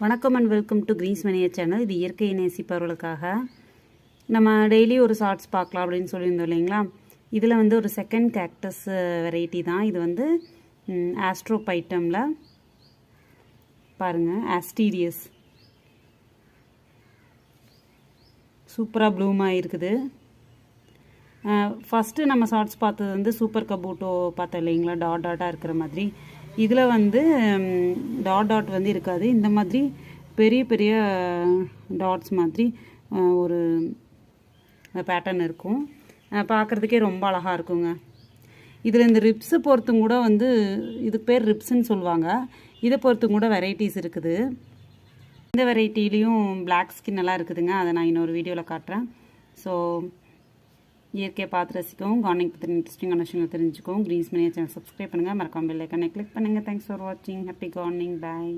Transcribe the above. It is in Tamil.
வணக்கம் and welcome to Green's mania channel. இது இயற்கையை நேசிப்பவர்களுக்காக நம்ம டெய்லி ஒரு ஷார்ட்ஸ் பார்க்கலாம் அப்படின்னு சொல்லியிருந்தோம் இல்லைங்களா. இதில் வந்து ஒரு செகண்ட் கேக்டஸ் வெரைட்டி தான். இது வந்து ஆஸ்ட்ரோபைட்டமில் பாருங்கள், ஆஸ்டீரியஸ் சூப்பராக ப்ளூமாக இருக்குது. ஃபஸ்ட்டு நம்ம ஷார்ட்ஸ் பார்த்தது வந்து சூப்பர் கபூட்டோ பார்த்தோம் இல்லைங்களா, டாட் டாட்டாக இருக்கிற மாதிரி. இதில் வந்து டாட் வந்து இருக்காது, இந்த மாதிரி பெரிய பெரிய டாட்ஸ் மாதிரி ஒரு பேட்டர்ன் இருக்கும். பார்க்குறதுக்கே ரொம்ப அழகாக இருக்குங்க. இதில் இந்த ரிப்ஸை பொறுத்தும் கூட வந்து இதுக்கு பேர் ரிப்ஸுன்னு சொல்லுவாங்க. இதை பொறுத்தும் கூட வெரைட்டிஸ் இருக்குது. இந்த வெரைட்டிலையும் பிளாக் ஸ்கின் எல்லாம் இருக்குதுங்க. அதை நான் இன்னொரு வீடியோவில் காட்டுறேன். ஸோ இயற்கையை பார்த்து ரசிக்கவும், கார்டனிங் பற்றி இன்ட்ரெஸ்டிங்கான விஷயங்கள் தெரிஞ்சுக்கவும் கிரீன்ஸ் மணியா சேனல் சப்ஸ்கிரைப் பண்ணுங்கள். மறக்காம பெல் ஐக்கானை கிளிக் பண்ணுங்கள். தேங்க்ஸ் ஃபார் வாட்சிங். Happy gardening. பாய்.